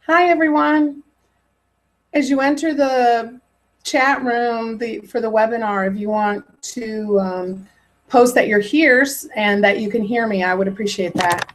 Hi, everyone. As you enter the chat room for the webinar, if you want to post that you're here and that you can hear me, I would appreciate that.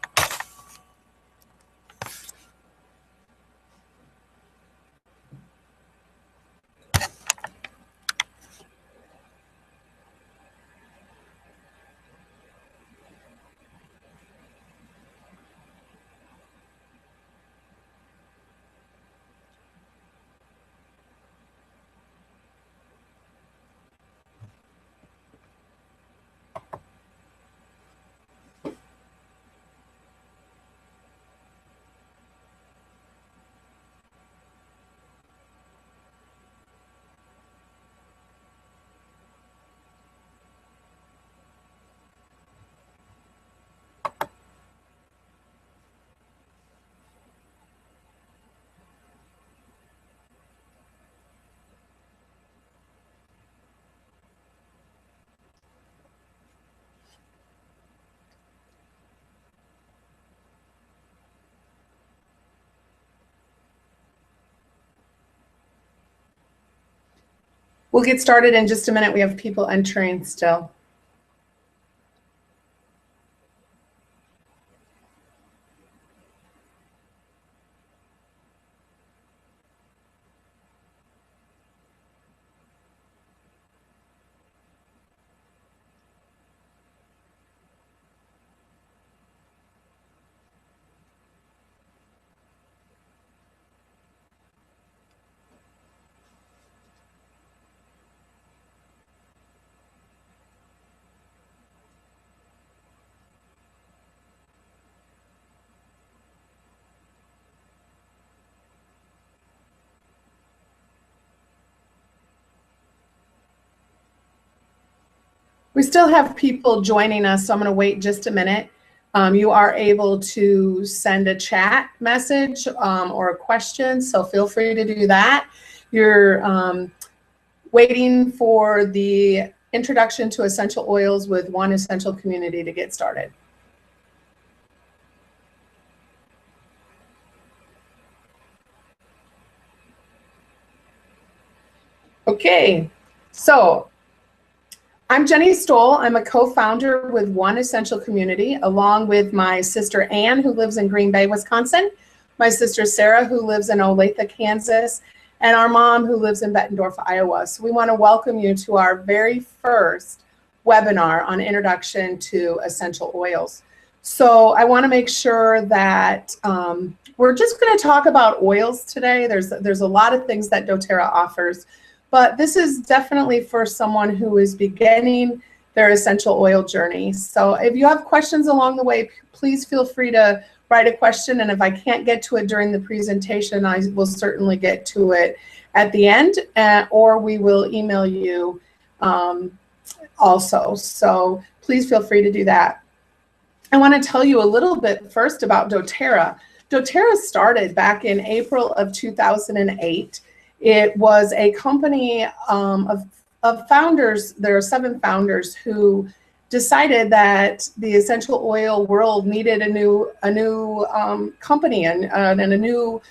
We'll get started in just a minute. We have people entering still. We still have people joining us, so I'm going to wait just a minute. You are able to send a chat message or a question, so feel free to do that. You're waiting for the introduction to essential oils with One Essential Community to get started. Okay, so I'm Jenny Stohl. I'm a co-founder with One Essential Community, along with my sister Ann, who lives in Green Bay, Wisconsin, my sister Sarah, who lives in Olathe, Kansas, and our mom, who lives in Bettendorf, Iowa. So we want to welcome you to our very first webinar on introduction to essential oils. So I want to make sure that we're just going to talk about oils today. There's a lot of things that doTERRA offers, but this is definitely for someone who is beginning their essential oil journey. So if you have questions along the way, please feel free to write a question. And if I can't get to it during the presentation, I will certainly get to it at the end, or we will email you also. So please feel free to do that. I want to tell you a little bit first about doTERRA. doTERRA started back in April of 2008. It was a company of founders. There are 7 founders who decided that the essential oil world needed a new company and a new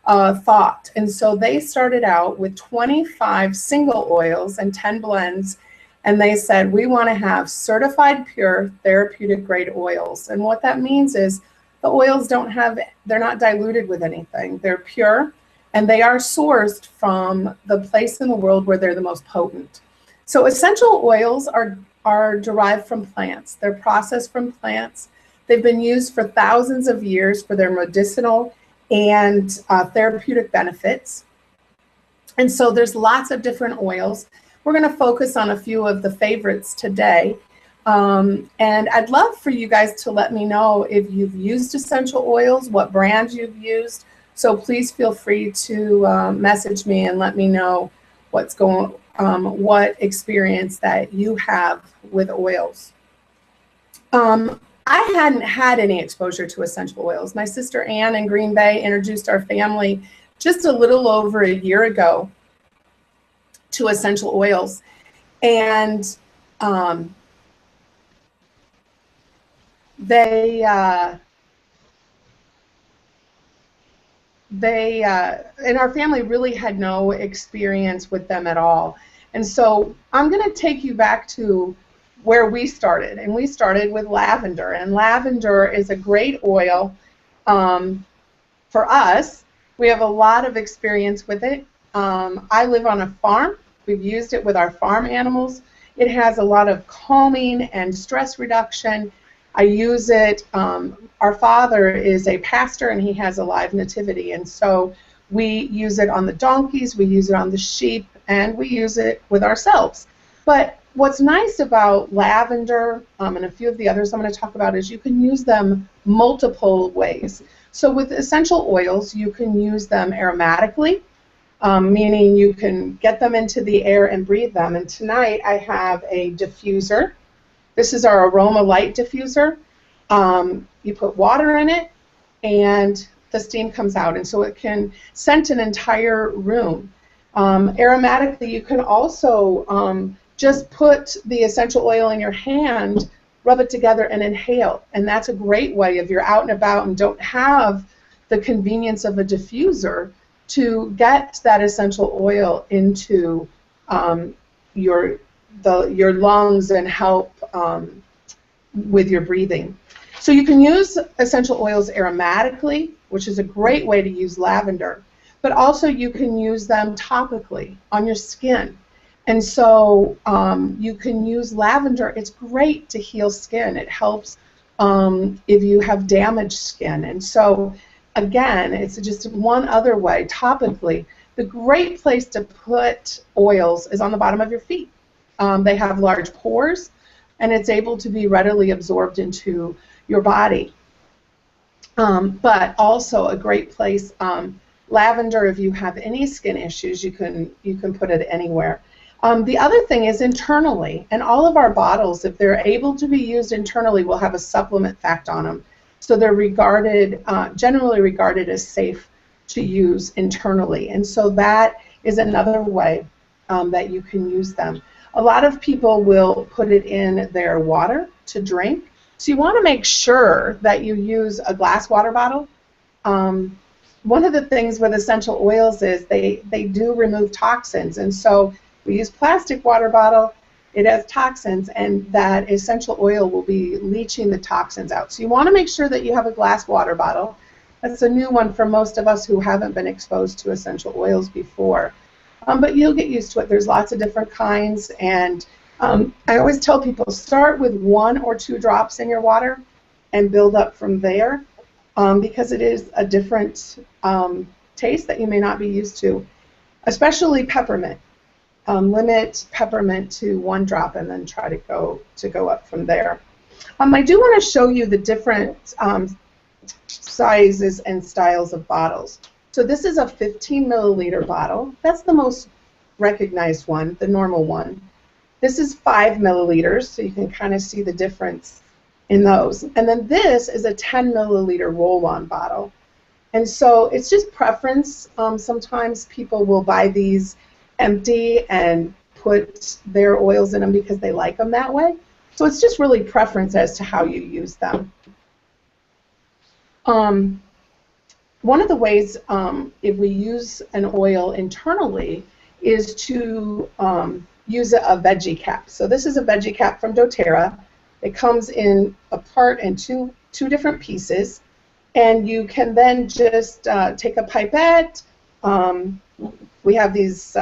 thought. And so they started out with 25 single oils and 10 blends. And they said, we want to have certified pure therapeutic grade oils. And what that means is the oils they're not diluted with anything. They're pure. And they are sourced from the place in the world where they're the most potent. So essential oils are derived from plants. They're processed from plants. They've been used for thousands of years for their medicinal and therapeutic benefits. And so there's lots of different oils. We're going to focus on a few of the favorites today. And I'd love for you guys to let me know if you've used essential oils, what brands you've used. So please feel free to message me and let me know what experience that you have with oils. I hadn't had any exposure to essential oils. My sister Ann in Green Bay introduced our family just a little over a year ago to essential oils. And they they in our family really had no experience with them at all. And so I'm going to take you back to where we started, and we started with lavender. And lavender is a great oil for us. We have a lot of experience with it. I live on a farm. We've used it with our farm animals. It has a lot of calming and stress reduction. I use it. Our father is a pastor, and he has a live nativity, and so we use it on the donkeys, we use it on the sheep, and we use it with ourselves. But what's nice about lavender and a few of the others I'm going to talk about is you can use them multiple ways. So with essential oils, you can use them aromatically, meaning you can get them into the air and breathe them. And tonight I have a diffuser. This is our aroma light diffuser. You put water in it, and the steam comes out, and so it can scent an entire room. Aromatically, you can also just put the essential oil in your hand, rub it together, and inhale. And that's a great way if you're out and about and don't have the convenience of a diffuser to get that essential oil into your lungs and help with your breathing. So you can use essential oils aromatically, which is a great way to use lavender, but also you can use them topically on your skin. And so you can use lavender. It's great to heal skin. It helps if you have damaged skin. And so, again, it's just one other way, topically. The great place to put oils is on the bottom of your feet. They have large pores, and it's able to be readily absorbed into your body. But also a great place, lavender, if you have any skin issues, you can put it anywhere. The other thing is internally, and all of our bottles, if they're able to be used internally, will have a supplement fact on them. So they're generally regarded as safe to use internally. And so that is another way that you can use them. A lot of people will put it in their water to drink. So you want to make sure that you use a glass water bottle. One of the things with essential oils is they do remove toxins. And so we use plastic water bottle, it has toxins, and that essential oil will be leaching the toxins out. So you want to make sure that you have a glass water bottle. That's a new one for most of us who haven't been exposed to essential oils before. But you'll get used to it. There's lots of different kinds, and I always tell people start with 1 or 2 drops in your water and build up from there, because it is a different taste that you may not be used to, especially peppermint. Limit peppermint to 1 drop and then try to go up from there. I do want to show you the different sizes and styles of bottles. So this is a 15 milliliter bottle. That's the most recognized one, the normal one. This is 5 milliliters, so you can kind of see the difference in those. And then this is a 10 milliliter roll-on bottle. And so it's just preference. Sometimes people will buy these empty and put their oils in them because they like them that way. So it's just really preference as to how you use them. One of the ways if we use an oil internally is to use a veggie cap. So this is a veggie cap from doTERRA. It comes in apart in two different pieces, and you can then just take a pipette. We have these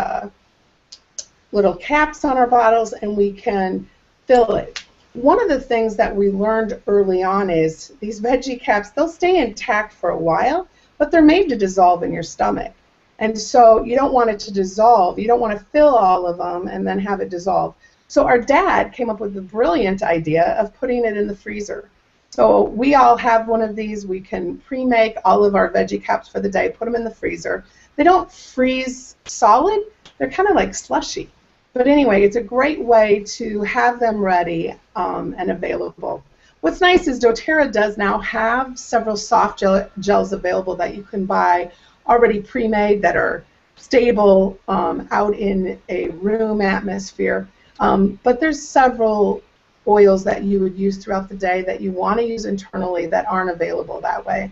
little caps on our bottles, and we can fill it. One of the things that we learned early on is these veggie caps, they'll stay intact for a while, but they're made to dissolve in your stomach. And so you don't want it to dissolve. You don't want to fill all of them and then have it dissolve. So our dad came up with the brilliant idea of putting it in the freezer. So we all have one of these. We can pre-make all of our veggie caps for the day, put them in the freezer. They don't freeze solid. They're kind of like slushy. But anyway, it's a great way to have them ready and available. What's nice is doTERRA does now have several soft gels available that you can buy already pre-made that are stable out in a room atmosphere. But there's several oils that you would use throughout the day that you want to use internally that aren't available that way.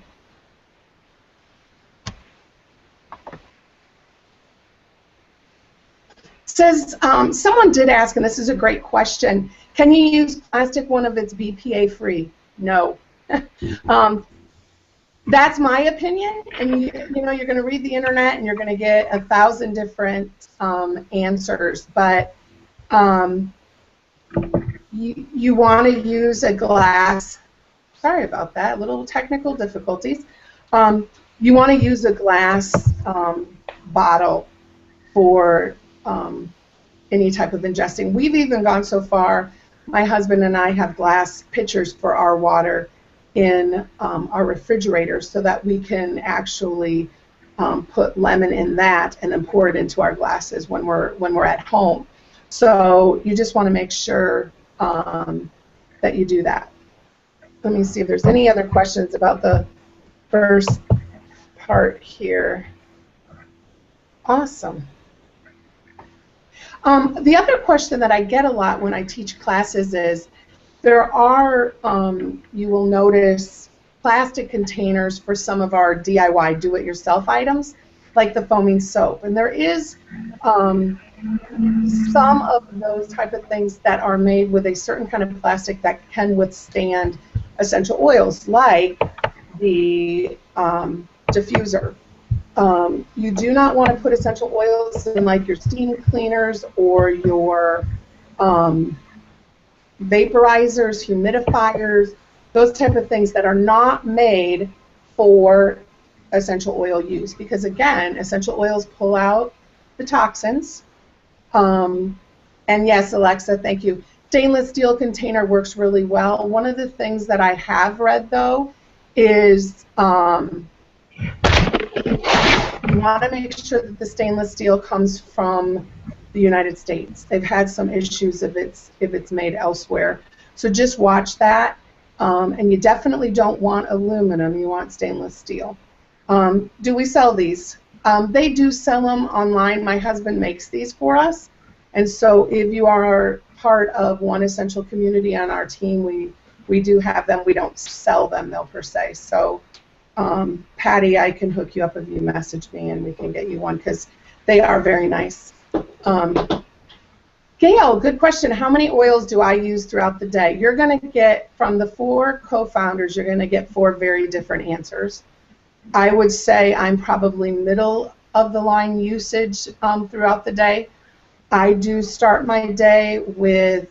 Says, someone did ask, and this is a great question, can you use plastic one if it's BPA free? No. That's my opinion, and you know, you're going to read the internet and you're going to get 1,000 different answers, but you want to use a glass. Sorry about that, little technical difficulties. You want to use a glass bottle for any type of ingesting. We've even gone so far, my husband and I have glass pitchers for our water in our refrigerator so that we can actually put lemon in that and then pour it into our glasses when we're at home. So you just want to make sure that you do that. Let me see if there's any other questions about the first part here. Awesome. The other question that I get a lot when I teach classes is, there are, you will notice, plastic containers for some of our DIY, do-it-yourself items, like the foaming soap. And there is some of those type of things that are made with a certain kind of plastic that can withstand essential oils, like the diffuser. You do not want to put essential oils in like your steam cleaners or your vaporizers, humidifiers, those type of things that are not made for essential oil use, because again, essential oils pull out the toxins. And yes, Alexa, thank you. Stainless steel container works really well. One of the things that I have read though is you want to make sure that the stainless steel comes from the United States. They've had some issues if it's made elsewhere. So just watch that. And you definitely don't want aluminum. You want stainless steel. Do we sell these? They do sell them online. My husband makes these for us. And so if you are part of one essential community on our team, we do have them. We don't sell them though per se. So Patty, I can hook you up if you message me and we can get you one because they are very nice. Gail, good question. How many oils do I use throughout the day? You're going to get, from the 4 co-founders, you're going to get 4 very different answers. I would say I'm probably middle of the line usage throughout the day. I do start my day with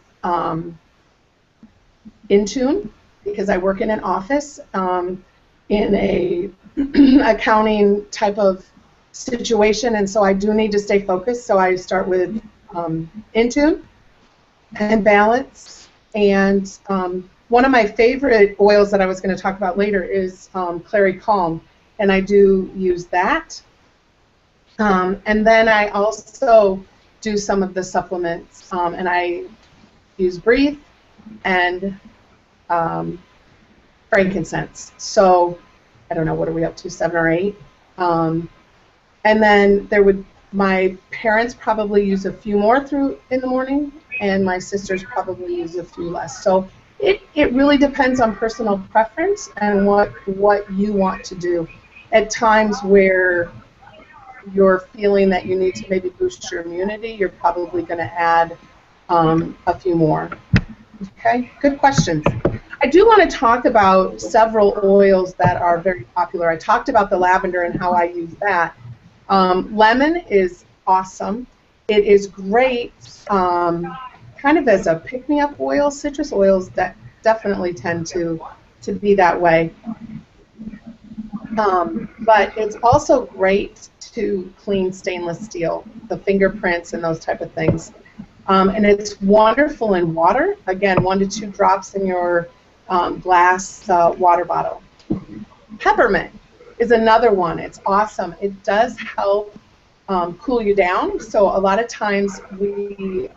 Intune because I work in an office in a accounting type of situation, and so I do need to stay focused, so I start with Intune and Balance. And one of my favorite oils that I was going to talk about later is Clary Calm, and I do use that. And then I also do some of the supplements, and I use Breathe and frankincense. So I don't know, what are we up to, 7 or 8? And then my parents probably use a few more in the morning, and my sisters probably use a few less. So it really depends on personal preference and what you want to do. At times where you're feeling that you need to maybe boost your immunity, you're probably going to add a few more. Okay, good questions. I do want to talk about several oils that are very popular. I talked about the lavender and how I use that. Lemon is awesome. It is great kind of as a pick-me-up oil. Citrus oils that definitely tend to be that way. But it's also great to clean stainless steel, the fingerprints and those type of things. And it's wonderful in water. Again, 1 to 2 drops in your glass water bottle. Peppermint is another one. It's awesome. It does help cool you down. So a lot of times we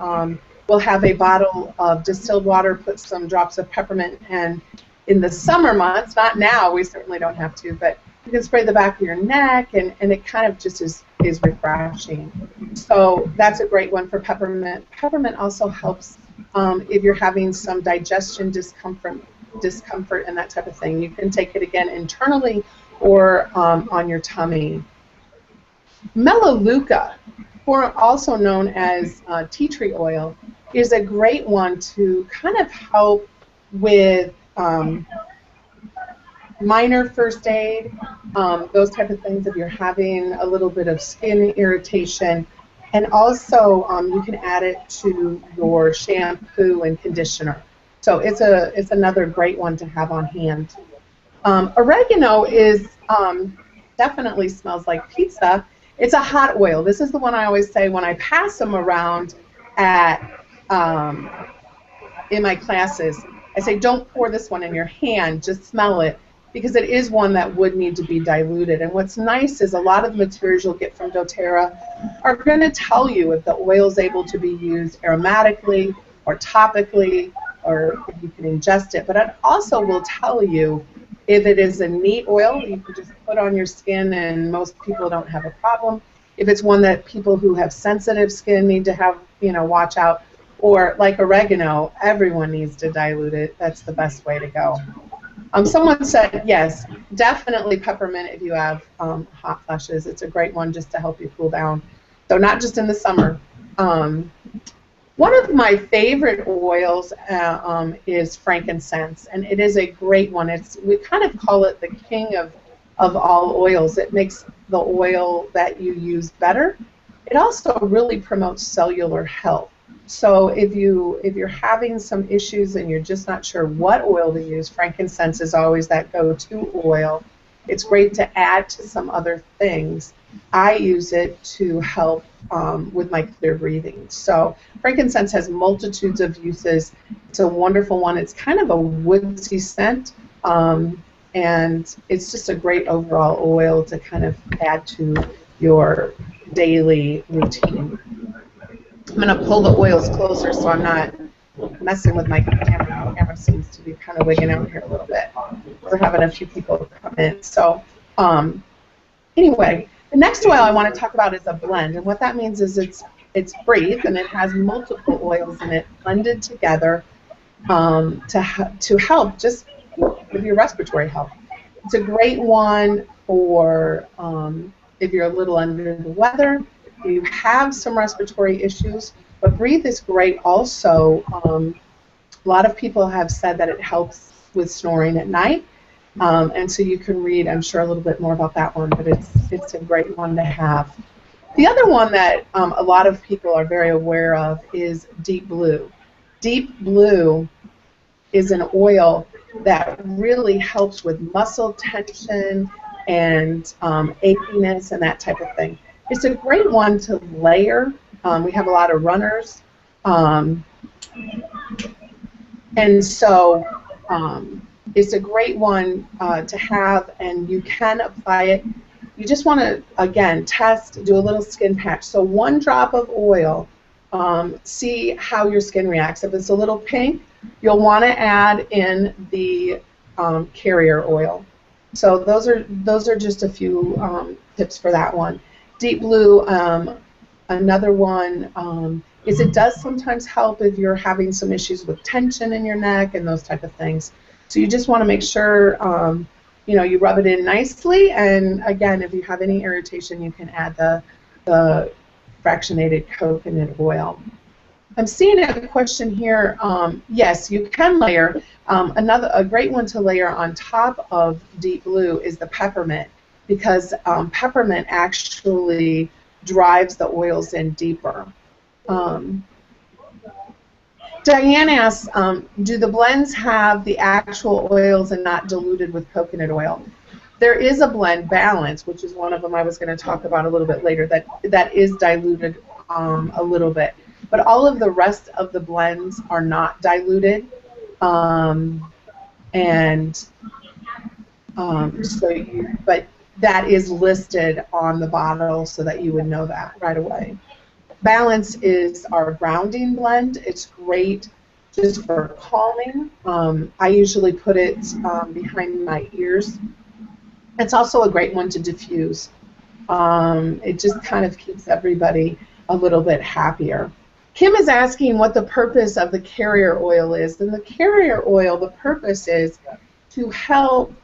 will have a bottle of distilled water, put some drops of peppermint, and in the summer months, not now, we certainly don't have to, but you can spray the back of your neck, and it kind of just is refreshing. So that's a great one for peppermint. Peppermint also helps if you're having some digestion discomfort and that type of thing. You can take it again internally or on your tummy. Melaleuca. or also known as tea tree oil, is a great one to kind of help with minor first aid, those type of things if you're having a little bit of skin irritation. And also you can add it to your shampoo and conditioner. So it's another great one to have on hand. Oregano is definitely smells like pizza. It's a hot oil. This is the one I always say when I pass them around at in my classes. I say, don't pour this one in your hand, just smell it, because it is one that would need to be diluted. And what's nice is a lot of the materials you'll get from doTERRA are going to tell you if the oil is able to be used aromatically or topically, or if you can ingest it. But it also will tell you if it is a neat oil you can just put on your skin and most people don't have a problem. If it's one that people who have sensitive skin need to have, watch out. Or like oregano, everyone needs to dilute it. That's the best way to go. Someone said, yes, definitely peppermint if you have hot flushes. It's a great one just to help you cool down. So not just in the summer. One of my favorite oils is frankincense, and it is a great one. We kind of call it the king of all oils. It makes the oil that you use better. It also really promotes cellular health. So if you're having some issues and you're just not sure what oil to use, frankincense is always that go-to oil. It's great to add to some other things. I use it to help with my clear breathing. So frankincense has multitudes of uses. It's a wonderful one. It's kind of a woodsy scent, and it's just a great overall oil to kind of add to your daily routine. I'm going to pull the oils closer so I'm not messing with my camera. The camera seems to be kind of wigging out here a little bit. We're having a few people come in. So anyway, the next oil I want to talk about is a blend. And what that means is it's Breathe, and it has multiple oils in it blended together to help just with your respiratory health. It's a great one for if you're a little under the weather, you have some respiratory issues, but Breathe is great also. A lot of people have said that it helps with snoring at night, and so you can read, I'm sure, a little bit more about that one, but it's a great one to have. The other one that a lot of people are very aware of is Deep Blue. Deep Blue is an oil that really helps with muscle tension and achiness and that type of thing. It's a great one to layer. We have a lot of runners. And so it's a great one to have, and you can apply it. You just want to, again, test, do a little skin patch. So 1 drop of oil, see how your skin reacts. If it's a little pink, you'll want to add in the carrier oil. So those are just a few tips for that one. Deep Blue, another one is it does sometimes help if you're having some issues with tension in your neck and those type of things. So you just want to make sure you rub it in nicely, and again, if you have any irritation, you can add the fractionated coconut oil. I'm seeing a question here. Yes, you can layer. A great one to layer on top of Deep Blue is the peppermint, because peppermint actually drives the oils in deeper. Diane asks, do the blends have the actual oils and not diluted with coconut oil? There is a blend, Balance, which is one of them I was going to talk about a little bit later, that is diluted a little bit. But all of the rest of the blends are not diluted. But that is listed on the bottle so that you would know that right away. Balance is our grounding blend. It's great just for calming. I usually put it behind my ears. It's also a great one to diffuse. It just kind of keeps everybody a little bit happier. Kim is asking what the purpose of the carrier oil is. And the carrier oil, the purpose is to help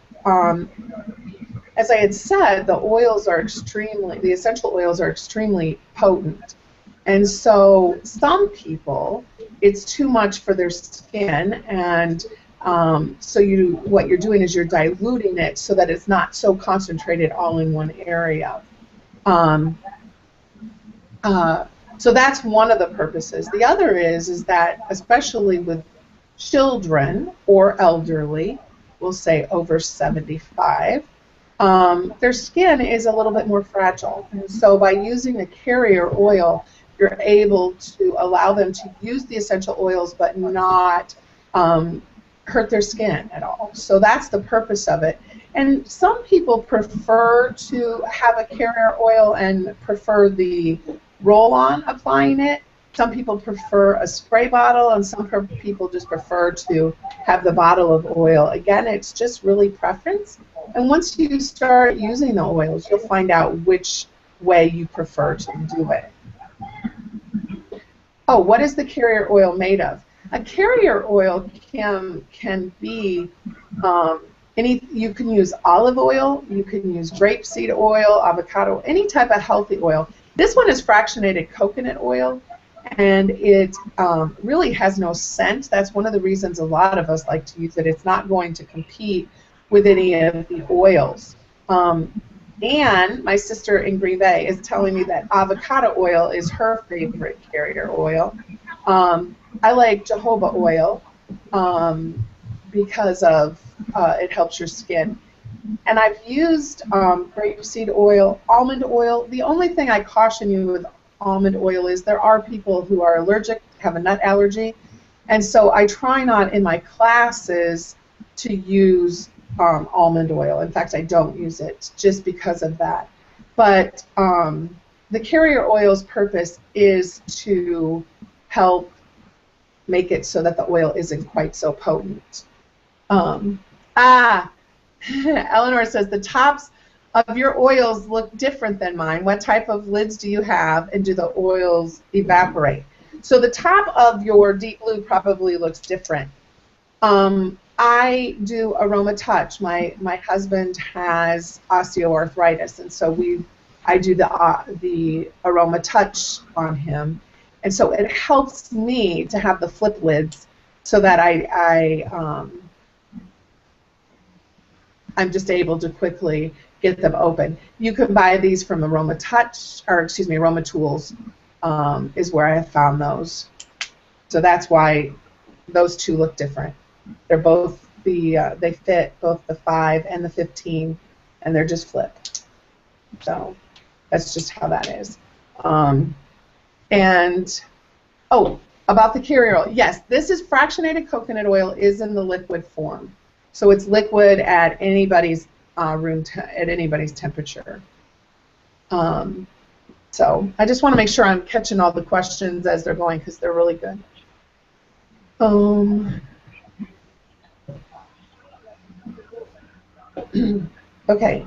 as I had said, the essential oils are extremely potent. And so some people, it's too much for their skin, and so what you're doing is you're diluting it so that it's not so concentrated all in one area. Um, so that's one of the purposes. The other is that, especially with children or elderly, we'll say over 75, their skin is a little bit more fragile. And so by using a carrier oil, you're able to allow them to use the essential oils but not hurt their skin at all. So that's the purpose of it. And some people prefer to have a carrier oil and prefer the roll-on applying it. Some people prefer a spray bottle, and some people just prefer to have the bottle of oil. Again, it's just really preference. And once you start using the oils, you'll find out which way you prefer to do it. Oh, what is the carrier oil made of? A carrier oil can be you can use olive oil, you can use grapeseed oil, avocado, any type of healthy oil. This one is fractionated coconut oil, and it really has no scent. That's one of the reasons a lot of us like to use it. It's not going to compete with any of the oils. And my sister in Green Bay is telling me that avocado oil is her favorite carrier oil. I like jojoba oil because of it helps your skin. And I've used grapeseed oil, almond oil. The only thing I caution you with almond oil is there are people who are allergic, have a nut allergy, and so I try not in my classes to use almond oil. In fact, I don't use it just because of that. But the carrier oil's purpose is to help make it so that the oil isn't quite so potent. Eleanor says, the tops of your oils look different than mine. What type of lids do you have, and do the oils evaporate? So the top of your deep blue probably looks different. I do Aroma Touch. My husband has osteoarthritis, and so I do the Aroma Touch on him, and so it helps me to have the flip lids so that I'm just able to quickly get them open. You can buy these from Aroma Touch, or excuse me, Aroma Tools is where I have found those. So that's why those two look different. They're both they fit both the 5 and the 15, and they're just flipped. So that's just how that is. And oh, about the carrier oil, yes, this is fractionated coconut oil, is in the liquid form. So it's liquid at anybody's at anybody's temperature. So I just want to make sure I'm catching all the questions as they're going, because they're really good. Okay,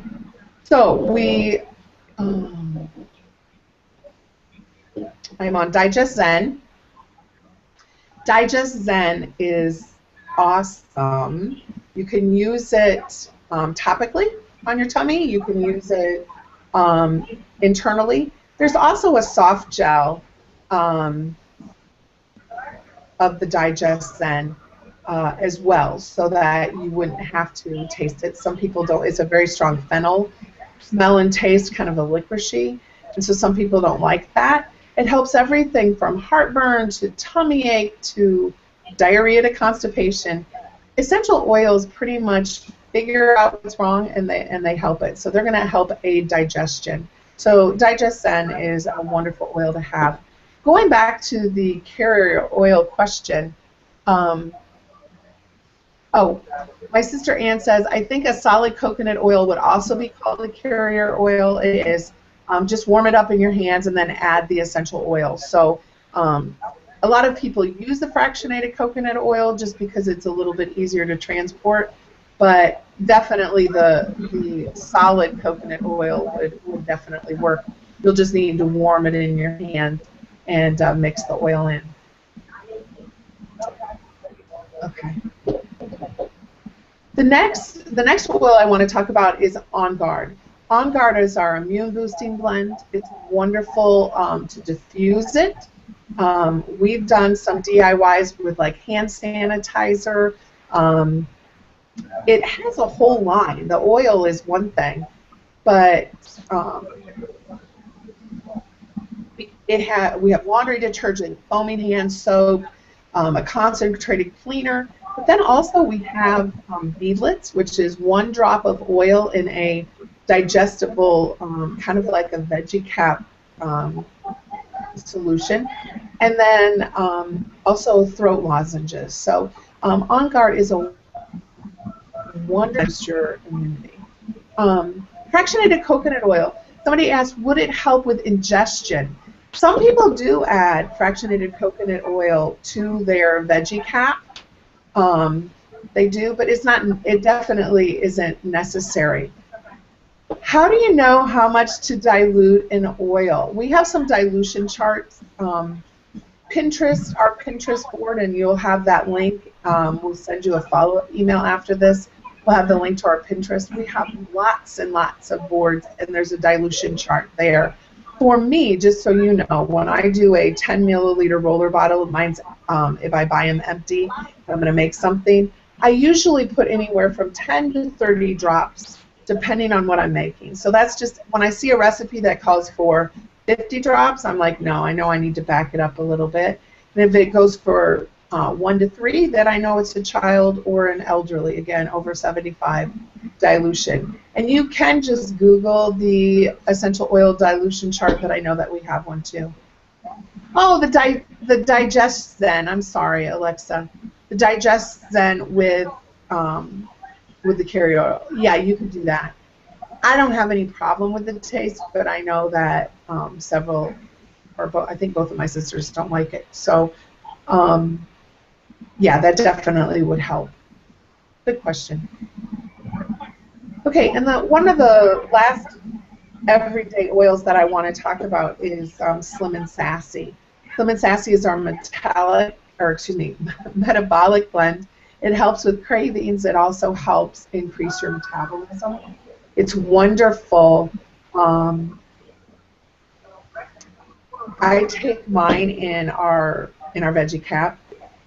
so I'm on Digest Zen. Digest Zen is awesome. You can use it topically on your tummy. You can use it internally. There's also a soft gel of the Digest Zen as well, so that you wouldn't have to taste it. Some people don't. It's a very strong fennel smell and taste, kind of a licoricey, and so some people don't like that. It helps everything from heartburn to tummy ache to diarrhea to constipation. Essential oils pretty much figure out what's wrong, and they help it. So they're going to help aid digestion. So Digest Zen is a wonderful oil to have. Going back to the carrier oil question, oh, my sister Ann says, I think a solid coconut oil would also be called a carrier oil. It is. Just warm it up in your hands and then add the essential oil. So a lot of people use the fractionated coconut oil just because it's a little bit easier to transport, but definitely the solid coconut oil would definitely work. You'll just need to warm it in your hand and mix the oil in. Okay. The next oil I want to talk about is On Guard. On Guard is our immune boosting blend. It's wonderful to diffuse it. We've done some DIYs with like hand sanitizer. It has a whole line. The oil is one thing, but we have laundry detergent, foaming hand soap, a concentrated cleaner, but then also we have beadlets, which is 1 drop of oil in a digestible, kind of like a veggie cap solution, and then also throat lozenges. So On Guard is a wonder boost your immunity. Fractionated coconut oil. Somebody asked, would it help with ingestion? Some people do add fractionated coconut oil to their veggie cap. They do, but it's not. It definitely isn't necessary. How do you know how much to dilute in oil? We have some dilution charts. Pinterest, our Pinterest board, and you'll have that link. We'll send you a follow-up email after this. We'll have the link to our Pinterest. We have lots and lots of boards, and there's a dilution chart there. For me, just so you know, when I do a 10 milliliter roller bottle, mine's if I buy them empty, if I'm going to make something, I usually put anywhere from 10 to 30 drops, depending on what I'm making. So that's just, when I see a recipe that calls for 50 drops, I'm like, no, I know I need to back it up a little bit. And if it goes for 1 to 3, then I know it's a child or an elderly, again, over 75 dilution. And you can just Google the essential oil dilution chart, but I know that we have one too. Oh, the Digest Zen. I'm sorry, Alexa. The Digest Zen with the carrier oil. Yeah, you can do that. I don't have any problem with the taste, but I know that several, or I think both of my sisters don't like it. So, yeah, that definitely would help. Good question. Okay, and one of the last everyday oils that I want to talk about is Slim and Sassy. Slim and Sassy is our metabolic blend. It helps with cravings. It also helps increase your metabolism. It's wonderful. I take mine in our veggie cap.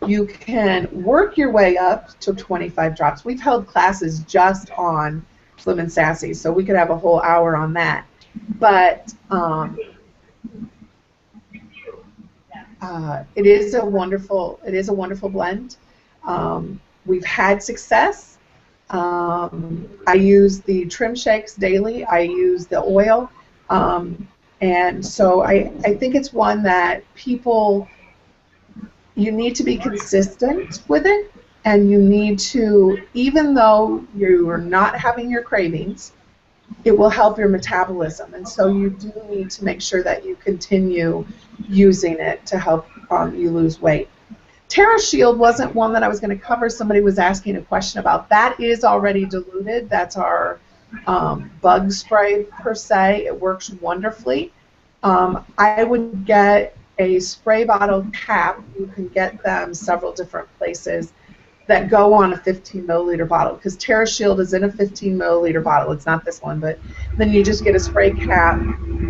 You can work your way up to 25 drops. We've held classes just on Slim and Sassy, so we could have a whole hour on that. But it is a wonderful blend. We've had success. I use the trim shakes daily. I use the oil, and so I think it's one that people, you need to be consistent with it, and you need to, even though you are not having your cravings, it will help your metabolism, and so you do need to make sure that you continue using it to help you lose weight. Terra Shield wasn't one that I was going to cover. Somebody was asking a question about. That is already diluted. That's our bug spray per se. It works wonderfully. I would get a spray bottle cap. You can get them several different places that go on a 15 milliliter bottle, because Terra Shield is in a 15 milliliter bottle. It's not this one, but then you just get a spray cap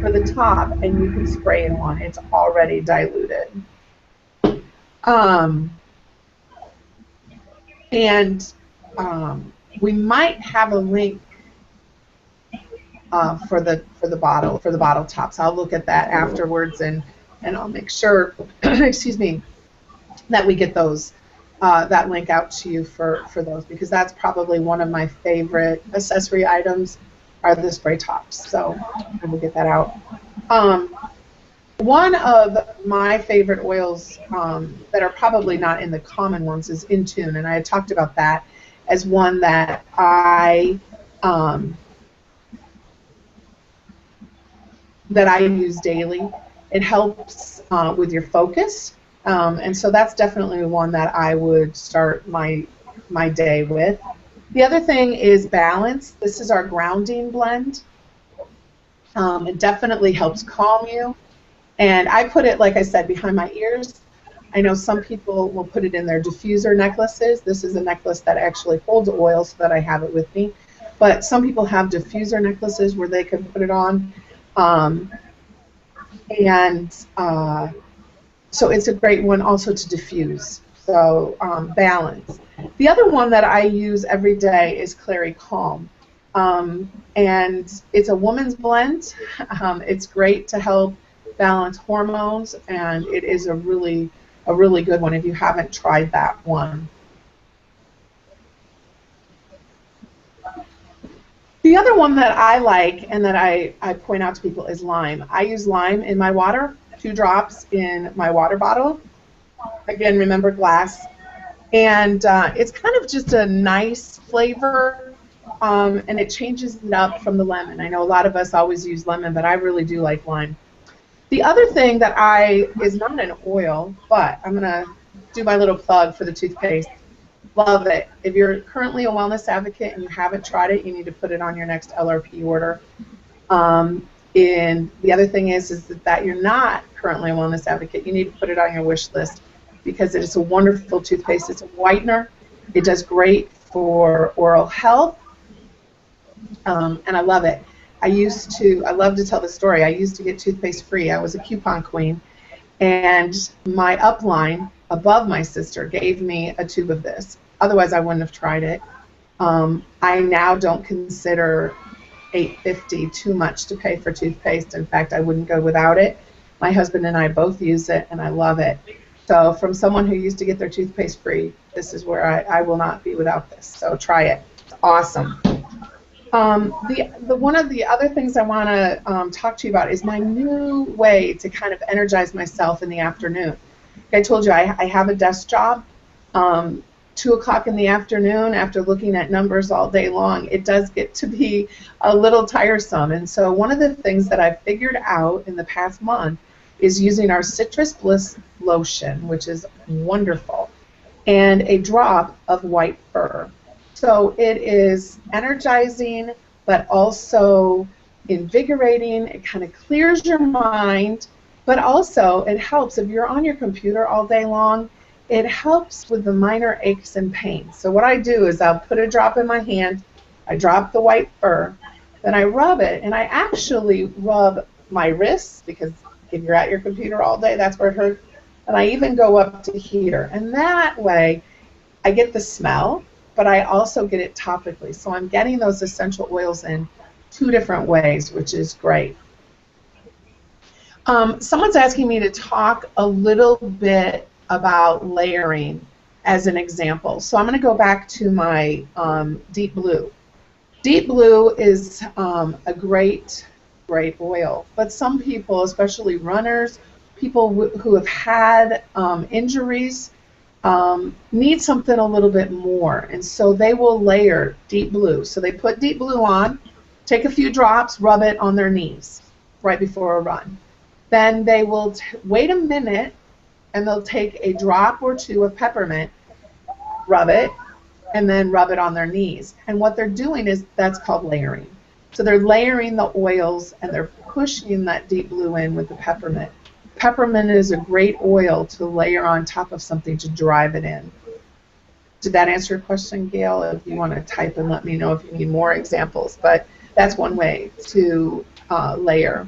for the top and you can spray in one. It's already diluted. We might have a link for the bottle tops. I'll look at that afterwards, and I'll make sure excuse me, that we get those that link out to you for those, because that's probably one of my favorite accessory items are the spray tops. So I will get that out. One of my favorite oils that are probably not in the common ones is Intune, and I had talked about that as one that I use daily. It helps with your focus, and so that's definitely one that I would start my day with. The other thing is Balance. This is our grounding blend. It definitely helps calm you. And I put it, like I said, behind my ears. I know some people will put it in their diffuser necklaces. This is a necklace that actually holds oil so that I have it with me. But some people have diffuser necklaces where they can put it on. Um, and so it's a great one also to diffuse. So balance. The other one that I use every day is Clary Calm. And it's a woman's blend. It's great to help balance hormones, and it is a really good one if you haven't tried that one. The other one that I like and that I point out to people is lime. I use lime in my water, 2 drops in my water bottle. Again, remember glass. And it's kind of just a nice flavor, and it changes it up from the lemon. I know a lot of us always use lemon, but I really do like lime. The other thing that is not an oil, but I'm going to do my little plug for the toothpaste. Love it. If you're currently a wellness advocate and you haven't tried it, you need to put it on your next LRP order. And the other thing is that you're not currently a wellness advocate, you need to put it on your wish list because it is a wonderful toothpaste. It's a whitener. It does great for oral health, and I love it. I love to tell the story. I used to get toothpaste free. I was a coupon queen, and my upline above my sister gave me a tube of this. Otherwise, I wouldn't have tried it. I now don't consider $8.50 too much to pay for toothpaste. In fact, I wouldn't go without it. My husband and I both use it, and I love it. So from someone who used to get their toothpaste free, this is where I will not be without this. So try it. It's awesome. One of the other things I want to talk to you about is my new way to kind of energize myself in the afternoon. Like I told you, I have a desk job. 2 o'clock in the afternoon, after looking at numbers all day long, it does get to be a little tiresome. And so one of the things that I've figured out in the past month is using our Citrus Bliss lotion, which is wonderful, and a drop of white fur. So it is energizing, but also invigorating. It kind of clears your mind, but also it helps if you're on your computer all day long. It helps with the minor aches and pains. So what I do is I'll put a drop in my hand, I drop the white fur, then I rub it, and I actually rub my wrists, because if you're at your computer all day, that's where it hurts, and I even go up to here. And that way, I get the smell, but I also get it topically. So I'm getting those essential oils in 2 different ways, which is great. Someone's asking me to talk a little bit about layering as an example. So I'm going to go back to my Deep Blue. Deep Blue is a great oil, but some people, especially runners, people who have had injuries, need something a little bit more, and so they will layer Deep Blue. So they put Deep Blue on, take a few drops, rub it on their knees right before a run. Then they will wait a minute, and they'll take a drop or 2 of peppermint, rub it, and then rub it on their knees. And what they're doing is, that's called layering. So they're layering the oils, and they're pushing that Deep Blue in with the peppermint. Peppermint is a great oil to layer on top of something to drive it in. Did that answer your question, Gail? If you want to type and let me know if you need more examples. But that's one way to layer.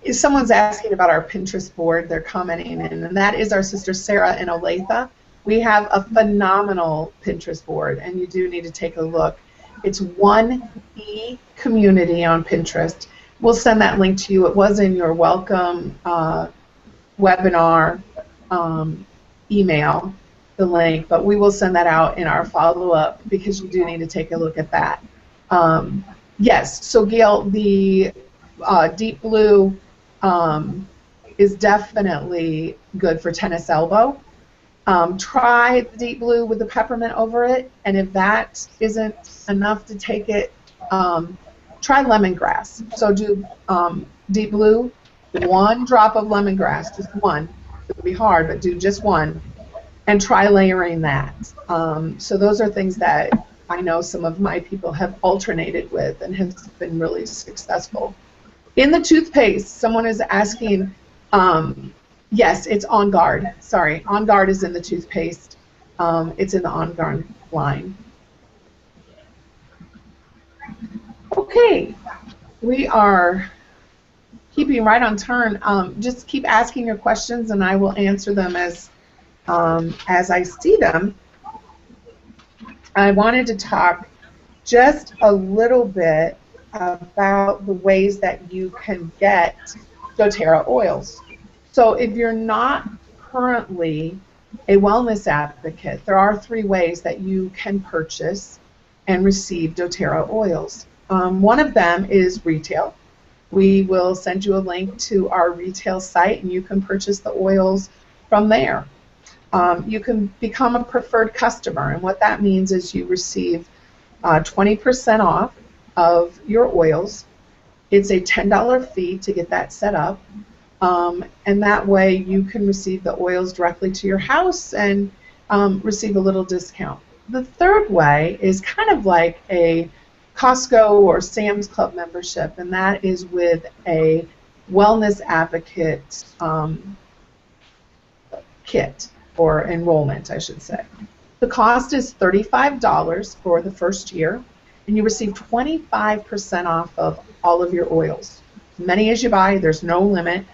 Someone's asking about our Pinterest board. They're commenting, and that is our sister Sarah in Olathe. We have a phenomenal Pinterest board, and you do need to take a look. It's 1E Community on Pinterest. We'll send that link to you. It was in your welcome webinar email, the link, but we will send that out in our follow-up because you do need to take a look at that. Yes, so Gail, the Deep Blue is definitely good for tennis elbow. Try the Deep Blue with the peppermint over it, and if that isn't enough to take it, try lemongrass. So do Deep Blue, 1 drop of lemongrass, just 1. It'll be hard, but do just 1, and try layering that. So those are things that I know some of my people have alternated with and have been really successful. In the toothpaste, someone is asking, Yes, it's On Guard. Sorry, On Guard is in the toothpaste. It's in the On Guard line. Okay, we are keeping right on turn. Just keep asking your questions, and I will answer them as I see them. I wanted to talk just a little bit about the ways that you can get doTERRA oils. So if you're not currently a wellness advocate, there are 3 ways that you can purchase and receive doTERRA oils. One of them is retail. We will send you a link to our retail site, and you can purchase the oils from there. You can become a preferred customer, and what that means is you receive 20% off of your oils. It's a $10 fee to get that set up, and that way you can receive the oils directly to your house and receive a little discount. The third way is kind of like a Costco or Sam's Club membership, and that is with a wellness advocate kit, or enrollment, I should say. The cost is $35 for the first year, and you receive 25% off of all of your oils. As many as you buy, there's no limit,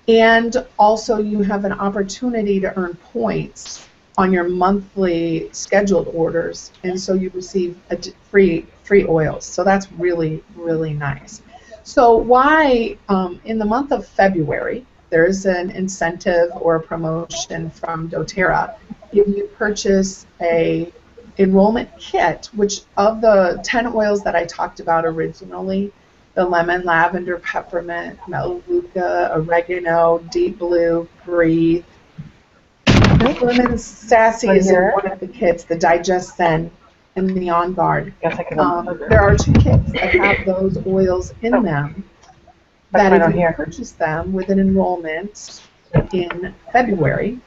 and also you have an opportunity to earn points on your monthly scheduled orders, and so you receive a free oils. So that's really, really nice. So why, in the month of February, there is an incentive or a promotion from doTERRA. If you purchase a enrollment kit, which of the 10 oils that I talked about originally, the lemon, lavender, peppermint, melaleuca, oregano, deep blue, breathe, lemon sassy is in one of the kits, the Digest Zen, and the On Guard. There are 2 kits that have those oils in them, that if you purchase them with an enrollment in February,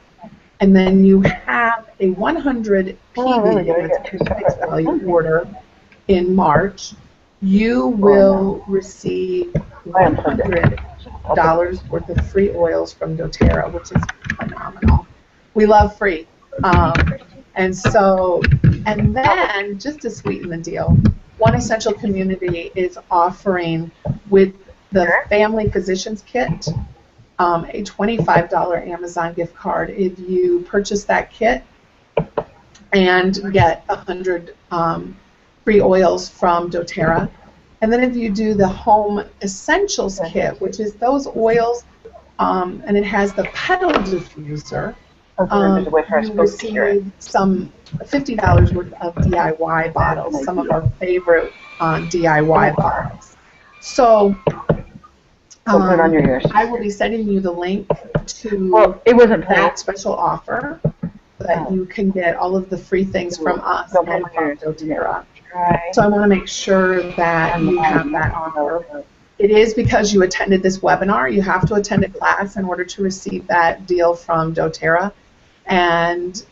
and then you have a 100 PV, that's a fixed value order, in March, you will receive $100 worth of free oils from doTERRA, which is phenomenal. We love free. And then, just to sweeten the deal, One Essential Community is offering, with the Family Physicians Kit, a $25 Amazon gift card. If you purchase that kit and get 100 free oils from doTERRA, and then if you do the Home Essentials Kit, which is those oils, and it has the petal diffuser, you receive some $50 worth of DIY bottles, some of our favorite DIY bottles. So I will be sending you the link to that special offer so that you can get all of the free things from us and from doTERRA. So I want to make sure that you have that offer. It is because you attended this webinar. You have to attend a class in order to receive that deal from doTERRA, and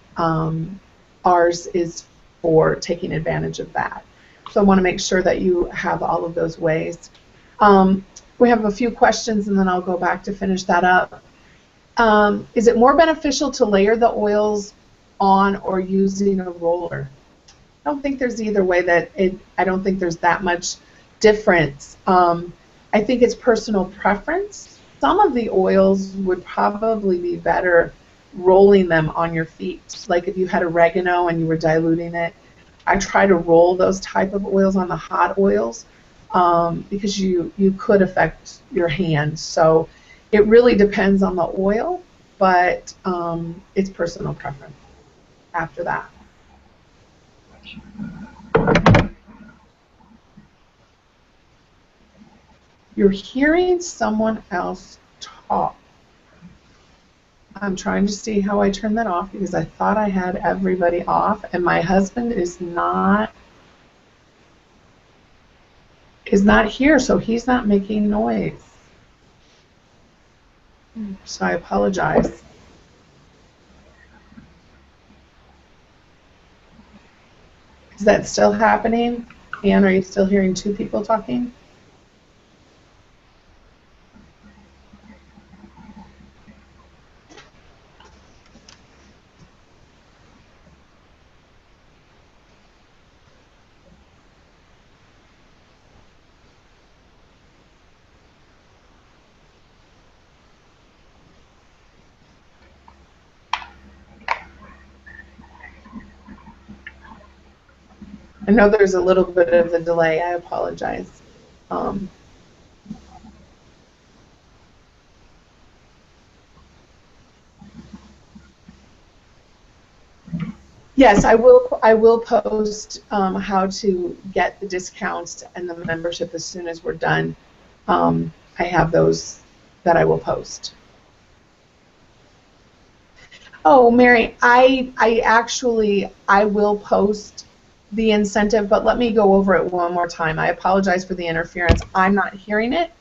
ours is for taking advantage of that. So I want to make sure that you have all of those ways. We have a few questions, and then I'll go back to finish that up. Is it more beneficial to layer the oils on or using a roller? I don't think there's either way I don't think there's that much difference. I think it's personal preference. Some of the oils would probably be better rolling them on your feet. Like if you had oregano and you were diluting it, I try to roll those type of oils on the hot oils because you could affect your hands. So it really depends on the oil, but it's personal preference after that. You're hearing someone else talk. I'm trying to see how I turn that off because I thought I had everybody off, and my husband is not here, so he's not making noise. So I apologize. Is that still happening? Anne, are you still hearing 2 people talking? I know there's a little bit of a delay. I apologize. Um, yes, I will. I will post how to get the discounts and the membership as soon as we're done. I have those that I will post. Oh, Mary, I will post the incentive, but let me go over it one more time. I apologize for the interference. I'm not hearing it.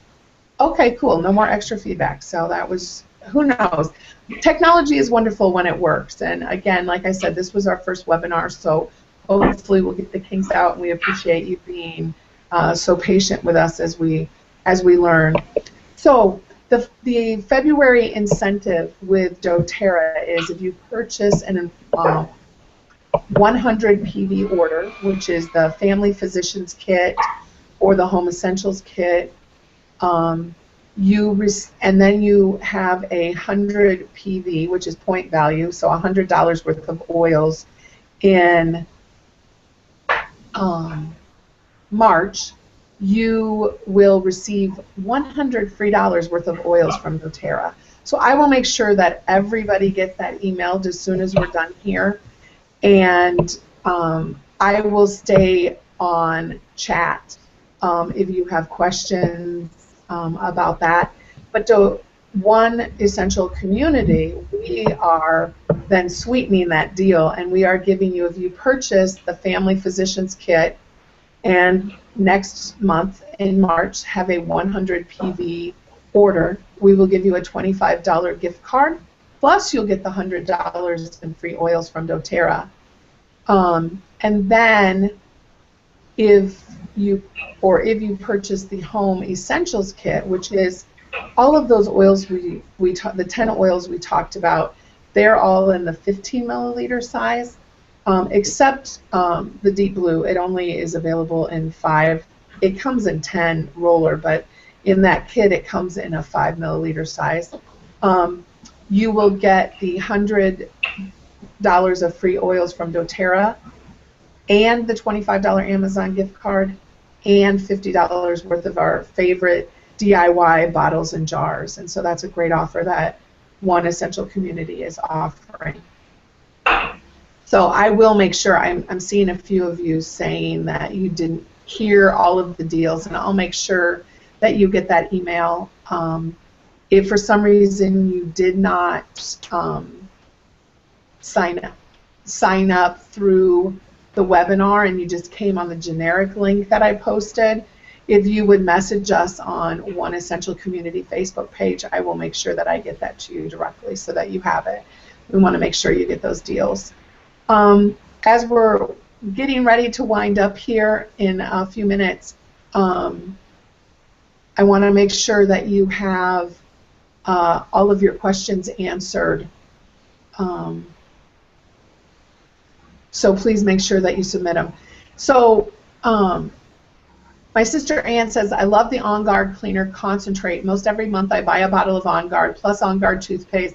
Okay, cool. No more extra feedback. So that was, who knows? Technology is wonderful when it works. And again, like I said, this was our first webinar, so hopefully we'll get the kinks out, and we appreciate you being so patient with us as we learn. So the February incentive with doTERRA is if you purchase an 100 PV order, which is the Family Physicians Kit or the Home Essentials Kit, and then you have 100 PV, which is point value, so $100 worth of oils in March, you will receive $100 free worth of oils from doTERRA. So I will make sure that everybody gets that emailed as soon as we're done here, and I will stay on chat if you have questions about that. But to One Essential Community, we are then sweetening that deal, and we are giving you, if you purchase the Family Physicians Kit, and next month in March have a 100 PV order, we will give you a $25 gift card, plus you'll get the $100 in free oils from doTERRA. And then if you purchase the Home Essentials Kit, which is all of those oils the 10 oils we talked about, they're all in the 15 milliliter size, except the Deep Blue. It only is available in 5. It comes in 10 roller, but in that kit it comes in a 5 milliliter size. You will get the $100 of free oils from doTERRA, and the $25 Amazon gift card, and $50 worth of our favorite DIY bottles and jars. And so that's a great offer that One Essential Community is offering. So I will make sure, I'm seeing a few of you saying that you didn't hear all of the deals, and I'll make sure that you get that email. If for some reason you did not sign up through the webinar and you just came on the generic link that I posted, if you would message us on One Essential Community Facebook page, I will make sure that I get that to you directly so that you have it. We want to make sure you get those deals. As we're getting ready to wind up here in a few minutes, I want to make sure that you have all of your questions answered. So please make sure that you submit them. So my sister Ann says, I love the On Guard Cleaner Concentrate. Most every month I buy a bottle of On Guard plus On Guard toothpaste,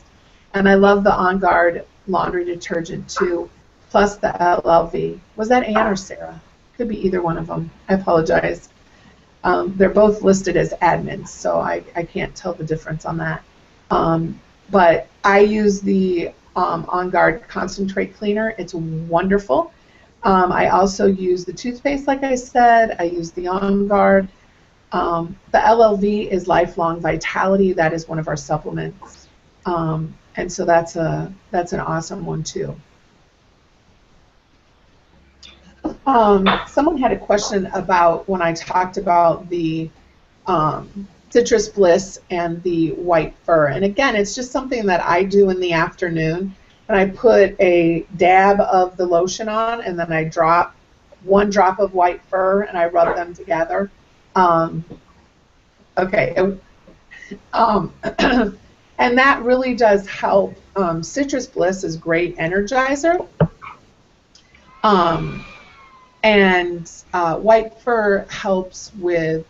and I love the On Guard laundry detergent too, plus the LLV. Was that Ann or Sarah? Could be either one of them. I apologize. They're both listed as admins, so I can't tell the difference on that. But I use the On Guard Concentrate Cleaner. It's wonderful. I also use the toothpaste, like I said. I use the On Guard. The LLV is Lifelong Vitality. That is one of our supplements. And so that's an awesome one too. Someone had a question about when I talked about the Citrus Bliss and the white fur. And again, it's just something that I do in the afternoon. And I put a dab of the lotion on, and then I drop 1 drop of white fur, and I rub them together. Okay. And that really does help. Citrus Bliss is great energizer. And white fur helps with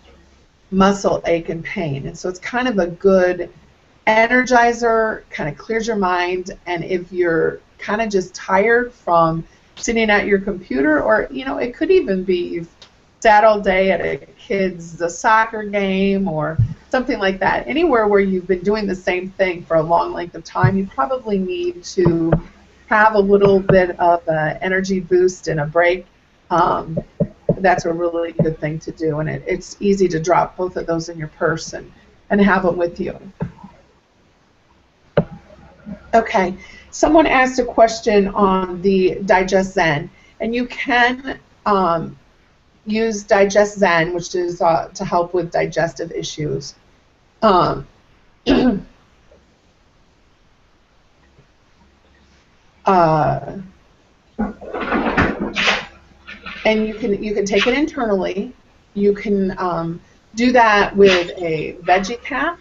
muscle ache and pain. And so it's kind of a good energizer, kind of clears your mind. And if you're kind of just tired from sitting at your computer, or, you know, it could even be you've sat all day at a kid's soccer game or something like that. Anywhere where you've been doing the same thing for a long length of time, you probably need to have a little bit of an energy boost and a break. That's a really good thing to do, and it's easy to drop both of those in your purse and have them with you. Okay, someone asked a question on the Digest Zen, and you can use Digest Zen, which is to help with digestive issues. And you can take it internally. You can do that with a veggie cap.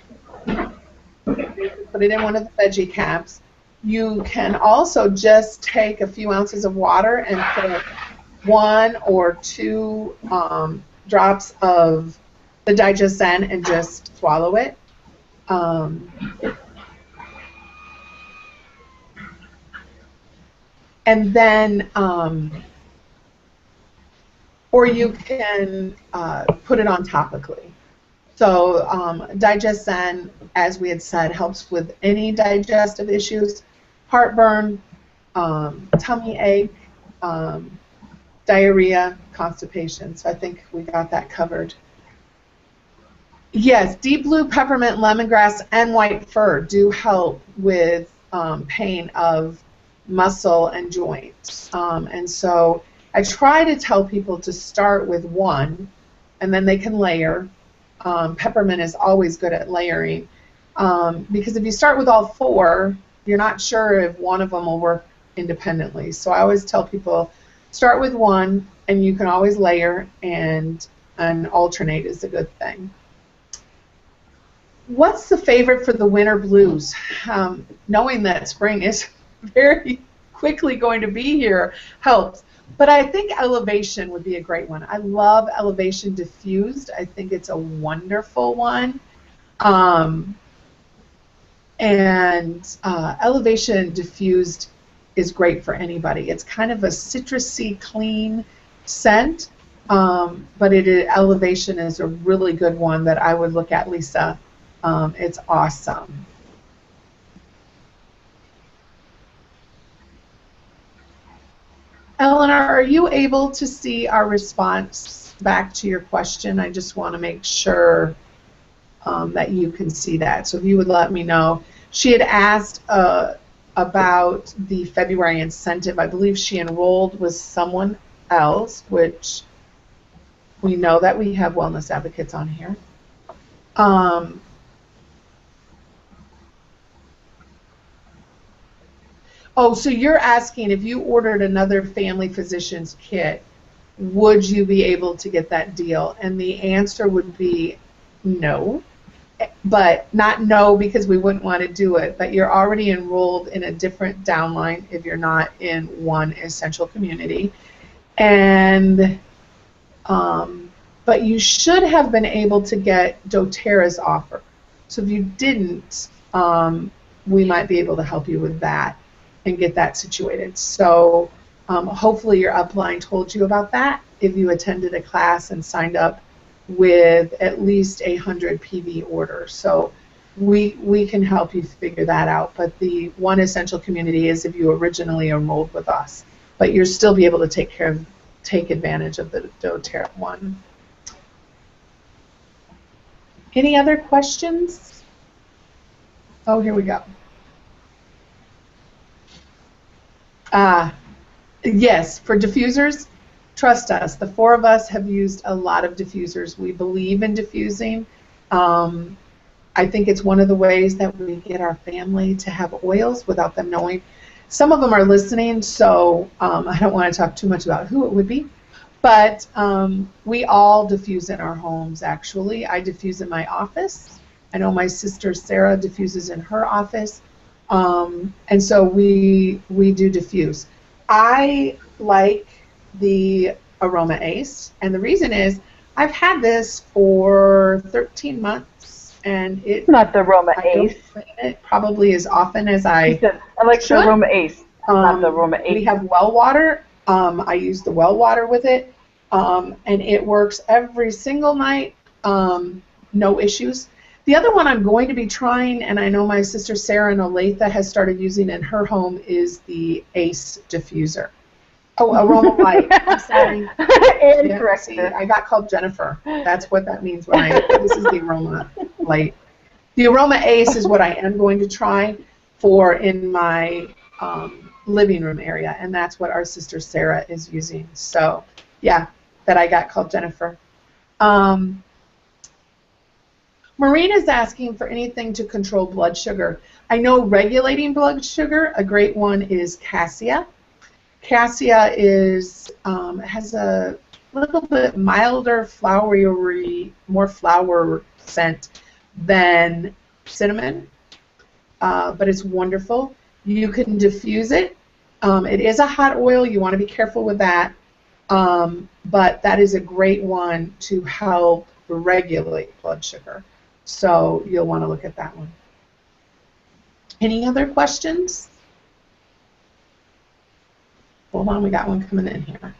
Put it in one of the veggie caps. You can also just take a few ounces of water and put 1 or 2 drops of the Digest Zen and just swallow it. And then, or you can put it on topically. So Digest Zen, as we had said, helps with any digestive issues, heartburn, tummy ache, diarrhea, constipation. So I think we got that covered. Yes, deep blue peppermint, lemongrass, and white fir do help with pain of muscle and joints. And so I try to tell people to start with 1, and then they can layer. Peppermint is always good at layering, because if you start with all 4, you're not sure if one of them will work independently. So I always tell people, start with 1, and you can always layer, and alternate is a good thing. What's the favorite for the winter blues? Knowing that spring is very quickly going to be here helps. But I think Elevation would be a great one. I love Elevation Diffused. I think it's a wonderful one. Elevation Diffused is great for anybody. It's kind of a citrusy, clean scent, but Elevation is a really good one that I would look at, Lisa. It's awesome. Eleanor, are you able to see our response back to your question? I just want to make sure that you can see that. So if you would let me know. She had asked about the February incentive. I believe she enrolled with someone else, which we know that we have wellness advocates on here. Oh, so you're asking if you ordered another family physician's kit, would you be able to get that deal? And the answer would be no, but not no because we wouldn't want to do it, but you're already enrolled in a different downline if you're not in one essential community. And, but you should have been able to get doTERRA's offer. So if you didn't, we might be able to help you with that and get that situated. So hopefully your upline told you about that if you attended a class and signed up with at least 100 PV orders. So we can help you figure that out. But the one essential community is if you originally enrolled with us. But you'll still be able to take advantage of the doTERRA one. Any other questions? Oh, here we go. Yes, for diffusers, trust us. The 4 of us have used a lot of diffusers. We believe in diffusing. I think it's one of the ways that we get our family to have oils without them knowing. Some of them are listening, so I don't want to talk too much about who it would be. But we all diffuse in our homes, actually. I diffuse in my office. I know my sister Sarah diffuses in her office. And so we do diffuse. I like the Aroma Ace, and the reason is I've had this for 13 months, and it's not the Aroma Ace. It probably as often as I like should. the Aroma Ace, not the Aroma Ace. We have well water, I use the well water with it, and it works every single night, no issues. The other one I'm going to be trying, and I know my sister Sarah in Olathe has started using in her home, is the Ace diffuser. Oh, Aroma Light. I'm sorry. And Yeah, see, I got called Jennifer. That's what that means when this is the Aroma Light. The Aroma Ace is what I am going to try for in my living room area, and that's what our sister Sarah is using. So, yeah, that I got called Jennifer. Maureen is asking for anything to control blood sugar. I know regulating blood sugar, a great one is cassia. Cassia is has a little bit milder, flowery, more flower scent than cinnamon, but it's wonderful. You can diffuse it. It is a hot oil. You want to be careful with that, but that is a great one to help regulate blood sugar. So you'll want to look at that one. Any other questions? Hold on, we got one coming in here.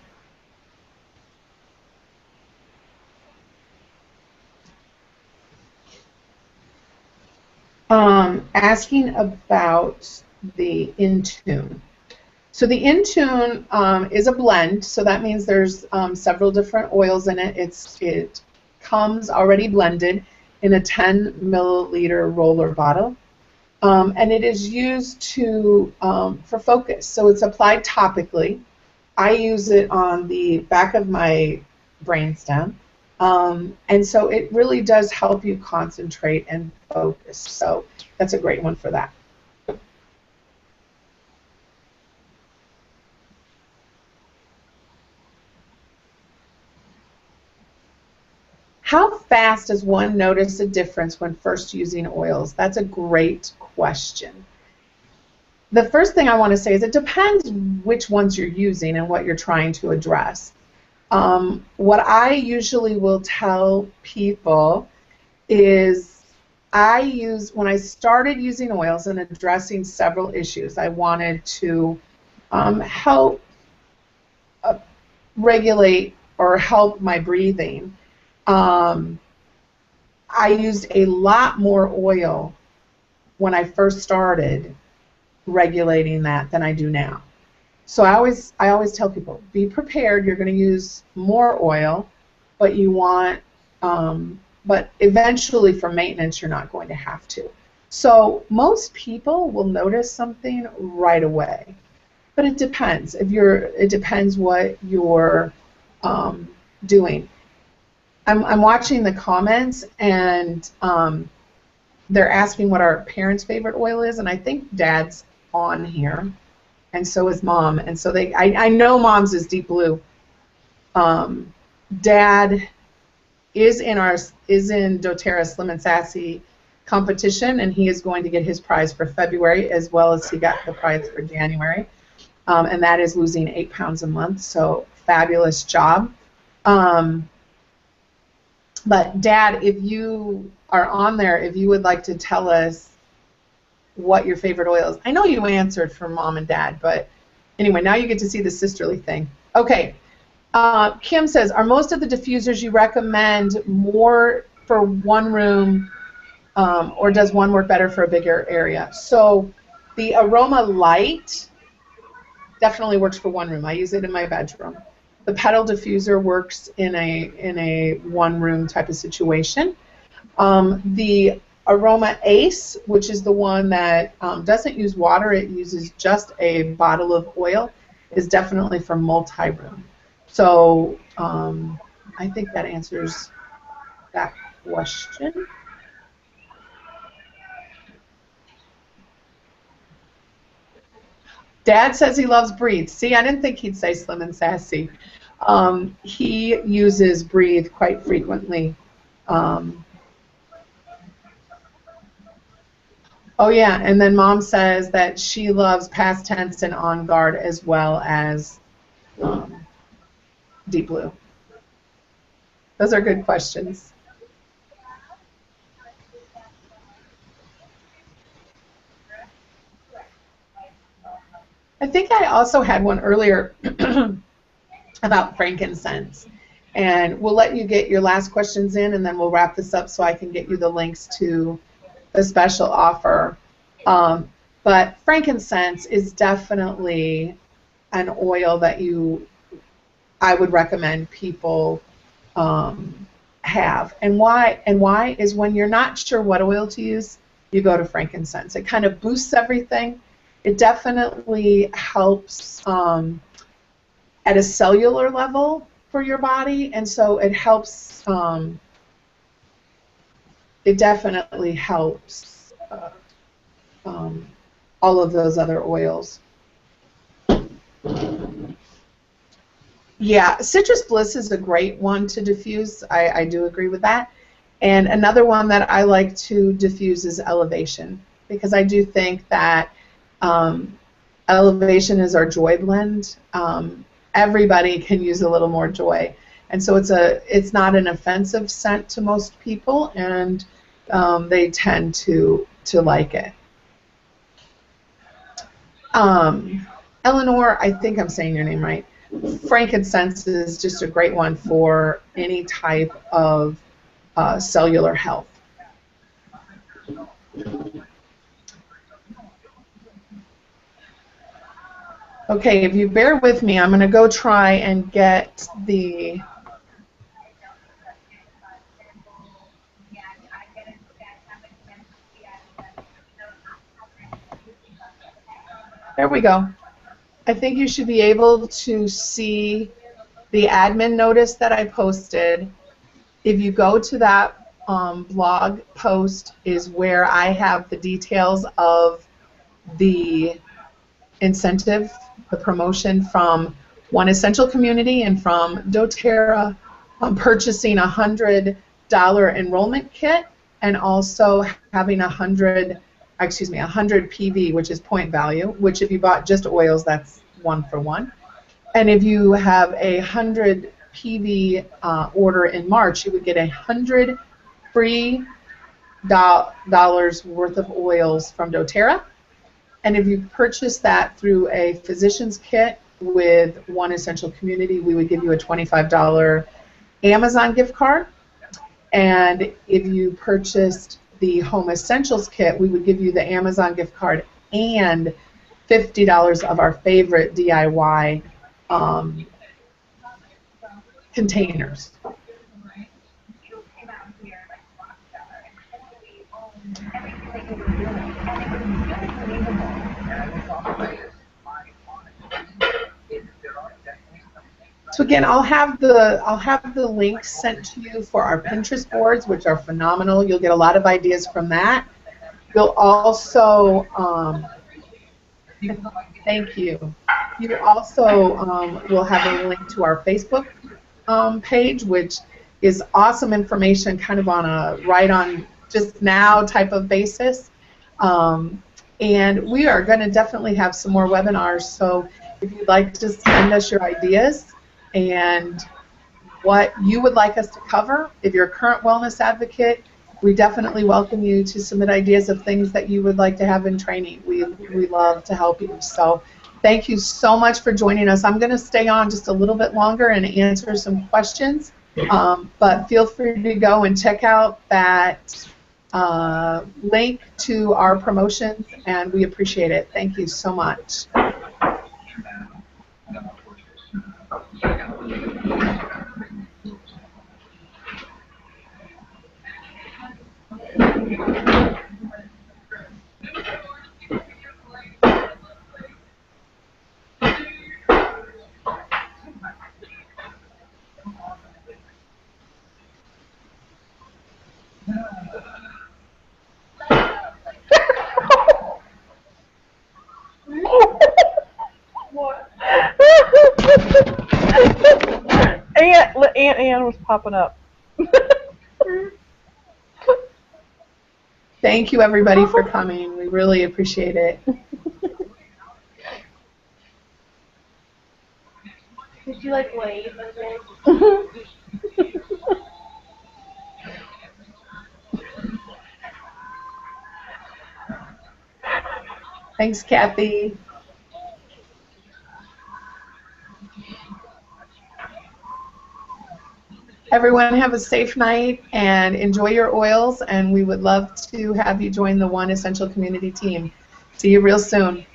Asking about the Intune. So the Intune is a blend, so that means there's several different oils in it. It comes already blended in a 10 milliliter roller bottle, and it is used for focus. So it's applied topically. I use it on the back of my brainstem, and so it really does help you concentrate and focus. So that's a great one for that. How fast does one notice a difference when first using oils? That's a great question. The first thing I want to say is it depends which ones you're using and what you're trying to address. What I usually will tell people is when I started using oils and addressing several issues, I wanted to help regulate or help my breathing. I used a lot more oil when I first started regulating that than I do now. So I always tell people, be prepared. You're going to use more oil, but but eventually for maintenance, you're not going to have to. So most people will notice something right away, but it depends. It depends what you're doing. I'm watching the comments, and they're asking what our parents' favorite oil is, and I think Dad's on here, and so is Mom, and so I know Mom's is Deep Blue. Dad is in doTERRA Slim and Sassy competition, and he is going to get his prize for February as well as he got the prize for January, and that is losing 8 pounds a month. So fabulous job. But Dad, if you are on there, if you would like to tell us what your favorite oil is. I know you answered for Mom and Dad, but anyway, now you get to see the sisterly thing. Okay, Kim says, are most of the diffusers you recommend more for one room, or does one work better for a bigger area? So the Aroma Light definitely works for one room. I use it in my bedroom. The Petal diffuser works in a one-room type of situation. The Aroma Ace, which is the one that doesn't use water, it uses just a bottle of oil, is definitely for multi-room. So I think that answers that question. Dad says he loves Breathe. See, I didn't think he'd say Slim and Sassy. He uses Breathe quite frequently. Oh yeah, and then Mom says that she loves Past Tense and On Guard as well as Deep Blue. Those are good questions. I think I also had one earlier about frankincense. And we'll let you get your last questions in, and then we'll wrap this up so I can get you the links to the special offer. But frankincense is definitely an oil that I would recommend people have. And why? And why is when you're not sure what oil to use, you go to frankincense. It kind of boosts everything. It definitely helps at a cellular level for your body, and so it helps. It definitely helps all of those other oils. Yeah, citrus bliss is a great one to diffuse. I do agree with that. And another one that I like to diffuse is elevation, because I do think that elevation is our joy blend. Everybody can use a little more joy, and so it's not an offensive scent to most people, and they tend to like it. Eleanor, I think I'm saying your name right. Frankincense is just a great one for any type of cellular health. Okay, if you bear with me, I'm going to go try and get the... There we go. I think you should be able to see the admin notice that I posted. If you go to that blog post is where I have the details of the incentive, the promotion from One Essential Community and from doTERRA purchasing a $100 enrollment kit and also having 100 PV, which is point value, which if you bought just oils, that's 1 for 1. And if you have a 100 PV order in March, you would get 100 free dollars worth of oils from doTERRA. And if you purchase that through a physician's kit with One Essential Community, we would give you a $25 Amazon gift card. And if you purchased the Home Essentials kit, we would give you the Amazon gift card and $50 of our favorite DIY containers. So again, I'll have the links sent to you for our Pinterest boards, which are phenomenal. You'll get a lot of ideas from that. You'll also thank you. You also will have a link to our Facebook page, which is awesome information, kind of on a right on just now type of basis. And we are going to definitely have some more webinars. So if you'd like to send us your ideas and what you would like us to cover, if you're a current wellness advocate, we definitely welcome you to submit ideas of things that you would like to have in training. We love to help you. So thank you so much for joining us. I'm going to stay on just a little bit longer and answer some questions, but feel free to go and check out that link to our promotions, and we appreciate it. Thank you so much. Aunt Ann was popping up. Thank you, everybody, for coming. We really appreciate it. Did you like wave? Thanks, Kathy. Everyone have a safe night and enjoy your oils, and we would love to have you join the One Essential Community team. See you real soon.